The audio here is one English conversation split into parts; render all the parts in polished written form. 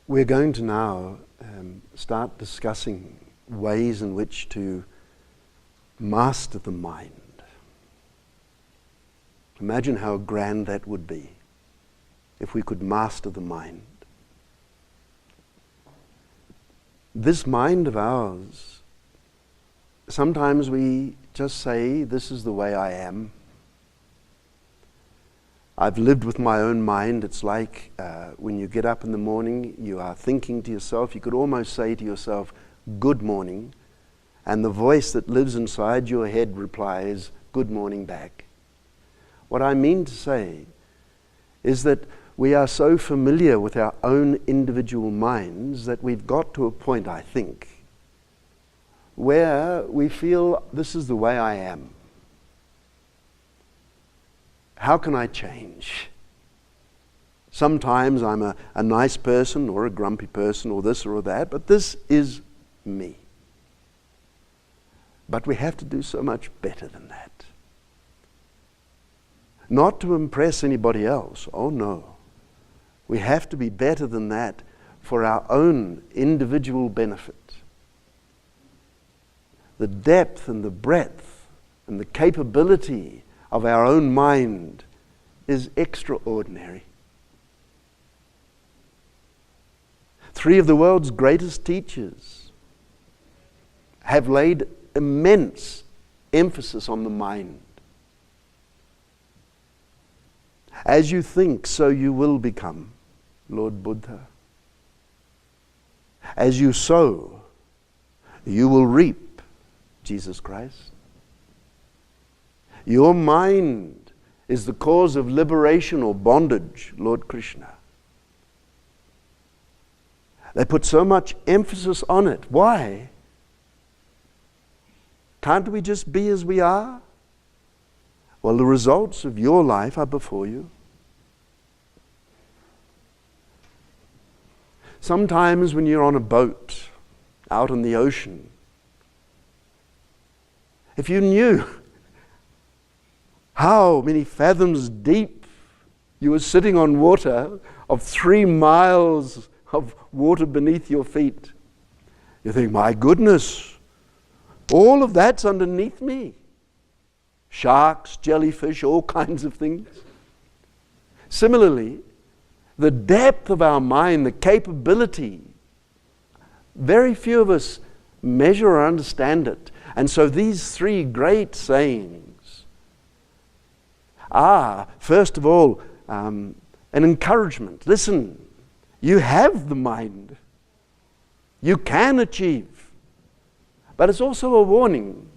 We're going to now start discussing ways in which to master the mind. Imagine how grand that would be if we could master the mind. This mind of ours, sometimes we just say, this is the way I am. I've lived with my own mind. It's like when you get up in the morning, you are thinking to yourself, you could almost say to yourself, good morning, and the voice that lives inside your head replies, good morning back. What I mean to say is that we are so familiar with our own individual minds that we've got to a point, I think, where we feel this is the way I am. How can I change? Sometimes I'm a nice person or a grumpy person or this or that, but this is me. But we have to do so much better than that. Not to impress anybody else. Oh no. We have to be better than that for our own individual benefit. The depth and the breadth and the capability of our own mind is extraordinary. 3 of the world's greatest teachers have laid immense emphasis on the mind. As you think, so you will become, Lord Buddha. As you sow, you will reap, Jesus Christ. Your mind is the cause of liberation or bondage, Lord Krishna. They put so much emphasis on it. Why? Can't we just be as we are? Well, the results of your life are before you. Sometimes when you're on a boat out in the ocean, if you knew how many fathoms deep you were sitting on water of 3 miles of water beneath your feet, you think, my goodness, all of that's underneath me. Sharks, jellyfish, all kinds of things. Similarly, the depth of our mind, the capability, very few of us measure or understand it. And so these 3 great sayings are, first of all, an encouragement. Listen, you have the mind. You can achieve. But it's also a warning.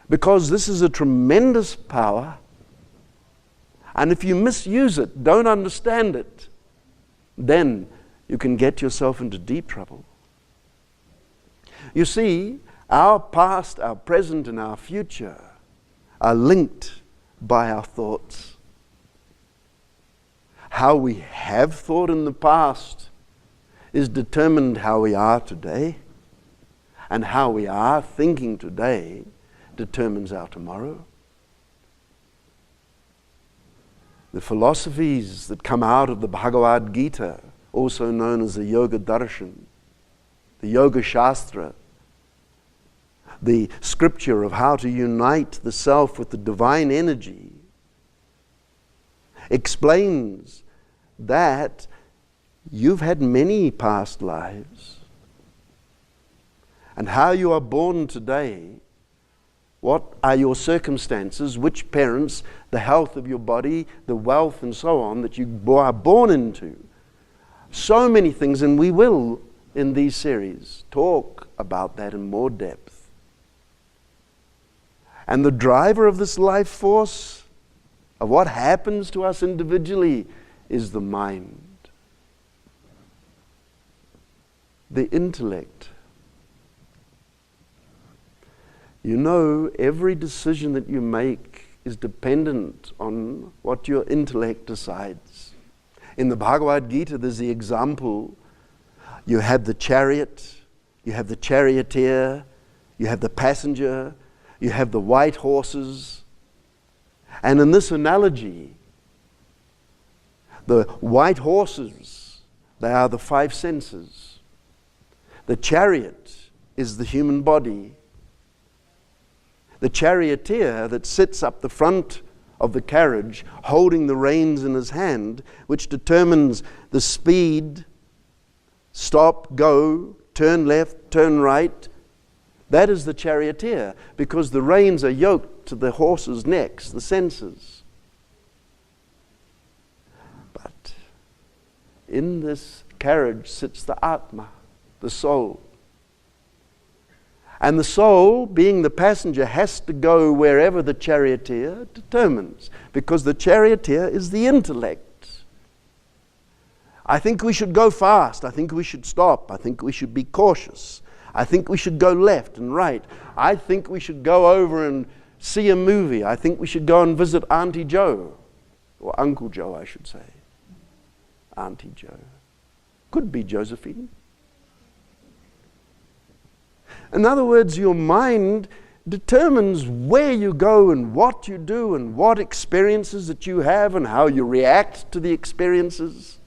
Because this is a tremendous power, and if you misuse it, don't understand it, then you can get yourself into deep trouble. You see, our past, our present, and our future are linked by our thoughts. How we have thought in the past is determined how we are today, and how we are thinking today determines our tomorrow. The philosophies that come out of the Bhagavad Gita, also known as the Yoga Darshan, the Yoga Shastra, the scripture of how to unite the self with the divine energy, explains that you've had many past lives, and how you are born today. What are your circumstances, which parents, the health of your body, the wealth and so on that you are born into. So many things, and we will, in these series, talk about that in more depth. And the driver of this life force, of what happens to us individually, is the mind. The intellect. You know, every decision that you make is dependent on what your intellect decides. In the Bhagavad Gita, there's the example. You have the chariot, you have the charioteer, you have the passenger, you have the white horses. And in this analogy, the white horses They are the five senses. The chariot is the human body. The charioteer that sits up the front of the carriage, holding the reins in his hand, which determines the speed, stop, go, turn left, turn right. That is the charioteer, because the reins are yoked to the horse's necks, the senses. But in this carriage sits the Atma, the soul. And the soul, being the passenger, has to go wherever the charioteer determines, because the charioteer is the intellect. I think we should go fast. I think we should stop. I think we should be cautious. I think we should go left and right. I think we should go over and see a movie. I think we should go and visit Auntie Joe, or Uncle Joe, I should say. Auntie Joe. Could be Josephine. In other words, your mind determines where you go and what you do and what experiences that you have and how you react to the experiences.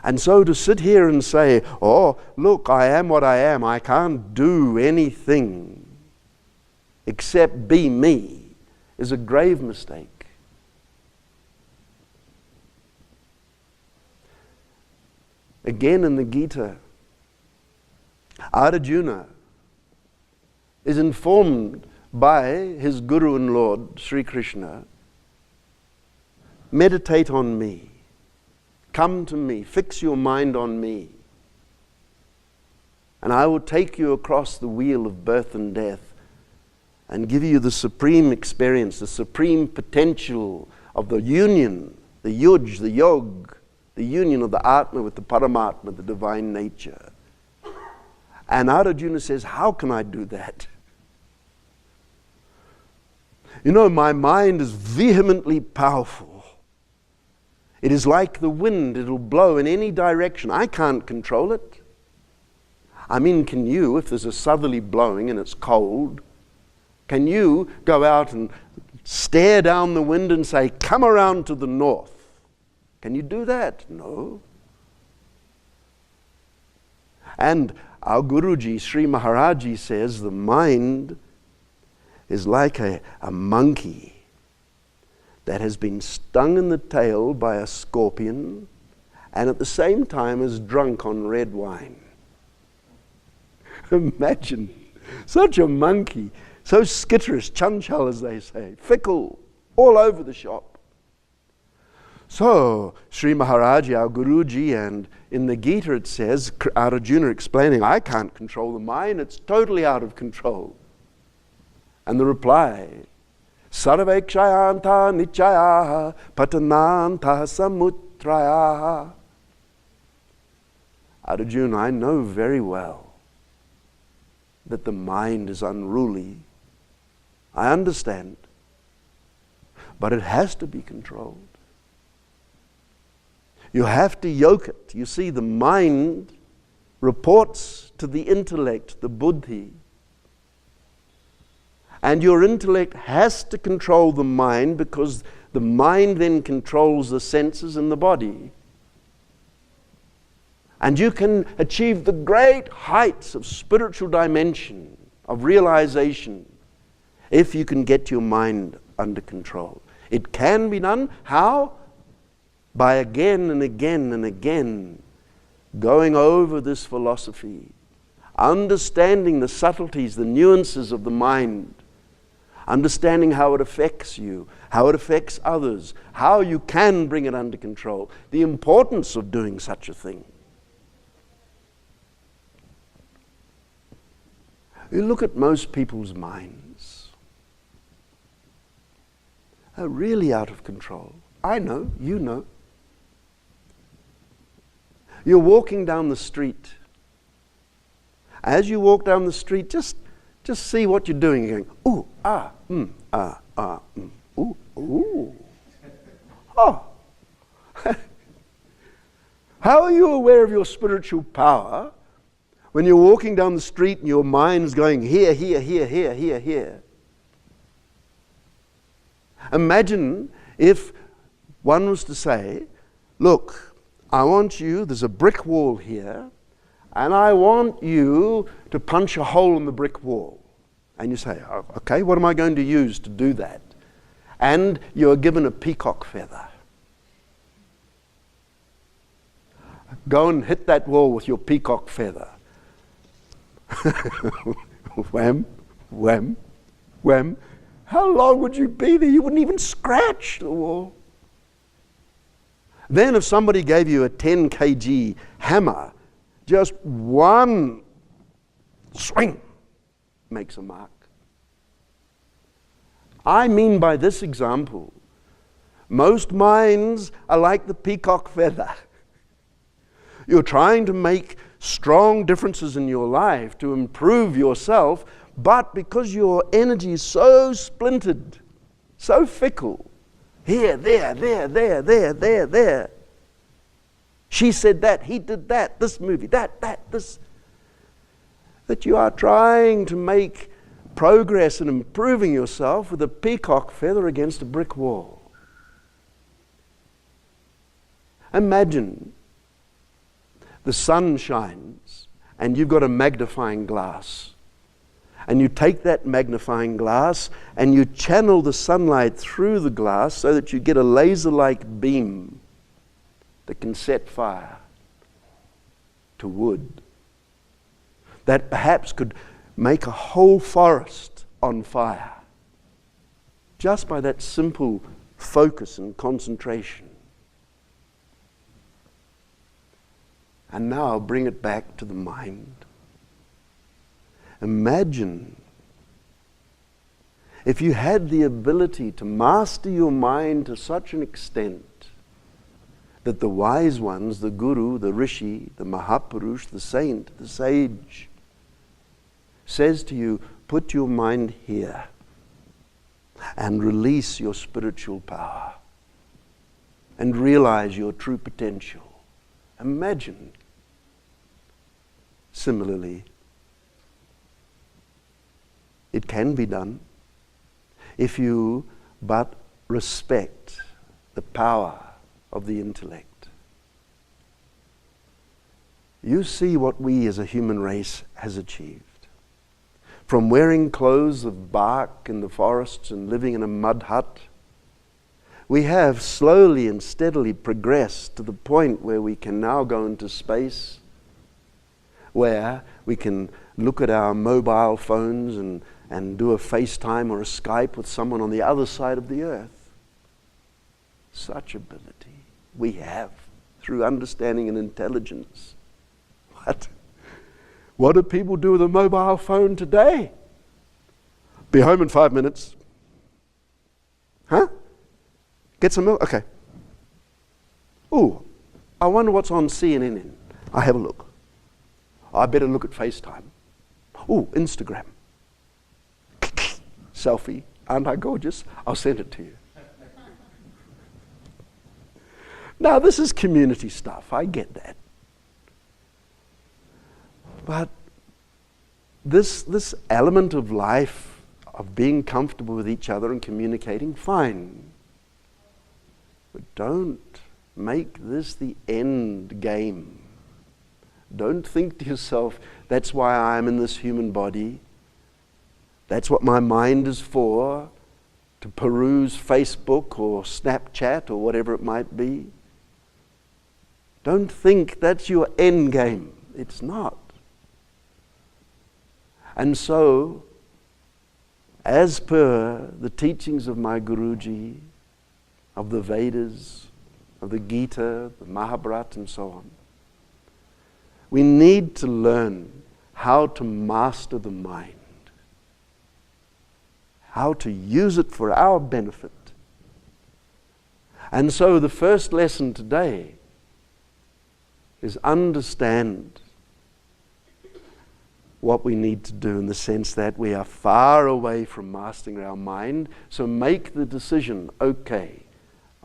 And so to sit here and say, oh, look, I am what I am, I can't do anything except be me, is a grave mistake. Again in the Gita, Arjuna is informed by his Guru and Lord, Sri Krishna, meditate on me, come to me, fix your mind on me, and I will take you across the wheel of birth and death and give you the supreme experience, the supreme potential of the union, the yuj, the yog, the union of the Atma with the Paramatma, the divine nature. And Arjuna says, how can I do that? You know, my mind is vehemently powerful. It is like the wind, it'll blow in any direction. I can't control it. I mean, can you, if there's a southerly blowing and it's cold, can you go out and stare down the wind and say, come around to the north? Can you do that? No. And our Guruji, Sri Maharaji, says the mind is like a monkey that has been stung in the tail by a scorpion and at the same time is drunk on red wine. Imagine such a monkey, so skitterish, chanchal as they say, fickle, all over the shop. So, Sri Maharaji, our Guruji, and in the Gita it says, Arjuna explaining, I can't control the mind, it's totally out of control. And the reply, Sarvekshayanta nichayaha patananta samutrayaha. Arjuna, I know very well that the mind is unruly. I understand. But it has to be controlled. You have to yoke it. You see, the mind reports to the intellect, the buddhi. And your intellect has to control the mind because the mind then controls the senses and the body. And you can achieve the great heights of spiritual dimension, of realization, if you can get your mind under control. It can be done. How? By again and again and again going over this philosophy, understanding the subtleties, the nuances of the mind, understanding how it affects you, how it affects others, how you can bring it under control, the importance of doing such a thing. You look at most people's minds. They're really out of control. I know, you know. You're walking down the street. As you walk down the street, just see what you're doing. You're going, ooh, ah, ooh, ooh. Oh. How are you aware of your spiritual power when you're walking down the street and your mind's going here, here, here, here, here, here? Imagine if one was to say, look, I want you, there's a brick wall here, and I want you to punch a hole in the brick wall. And you say, oh, okay, what am I going to use to do that? And you're given a peacock feather. Go and hit that wall with your peacock feather. Wham, wham, wham. How long would you be there? You wouldn't even scratch the wall. Then if somebody gave you a 10 kg hammer, just one swing makes a mark. I mean by this example, most minds are like the peacock feather. You're trying to make strong differences in your life to improve yourself, but because your energy is so splintered, so fickle, here, there. She said that, he did that, this movie, this. That you are trying to make progress in improving yourself with a peacock feather against a brick wall. Imagine the sun shines and you've got a magnifying glass. And you take that magnifying glass and you channel the sunlight through the glass so that you get a laser-like beam that can set fire to wood. That perhaps could make a whole forest on fire just by that simple focus and concentration. And now bring it back to the mind. Imagine if you had the ability to master your mind to such an extent that the wise ones, the guru, the rishi, the mahapurush, the saint, the sage, says to you, put your mind here and release your spiritual power and realize your true potential. Imagine. Similarly, it can be done if you but respect the power of the intellect. You see what we as a human race has achieved. From wearing clothes of bark in the forests and living in a mud hut, we have slowly and steadily progressed to the point where we can now go into space, where we can look at our mobile phones and do a FaceTime or a Skype with someone on the other side of the earth. Such ability we have through understanding and intelligence. What do people do with a mobile phone today? Be home in 5 minutes. Huh? Get some milk? Okay. Ooh, I wonder what's on CNN. I have a look. I better look at FaceTime. Ooh, Instagram. Selfie. Aren't I gorgeous? I'll send it to you. Now, this is community stuff. I get that. But this element of life, of being comfortable with each other and communicating, fine. But don't make this the end game. Don't think to yourself, that's why I'm in this human body. That's what my mind is for, to peruse Facebook or Snapchat or whatever it might be. Don't think that's your end game. It's not. And so, as per the teachings of my Guruji, of the Vedas, of the Gita, the Mahabharata, and so on, we need to learn how to master the mind, how to use it for our benefit. And so the first lesson today is understand what we need to do, in the sense that we are far away from mastering our mind. So make the decision, okay,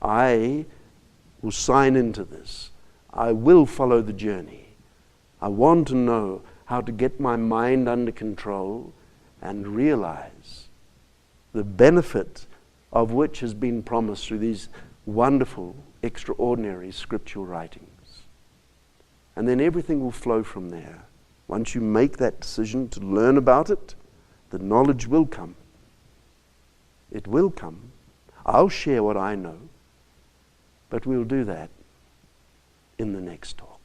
I will sign into this. I will follow the journey. I want to know how to get my mind under control and realize the benefit of which has been promised through these wonderful, extraordinary scriptural writings. And then everything will flow from there. Once you make that decision to learn about it, the knowledge will come. It will come. I'll share what I know, but we'll do that in the next talk.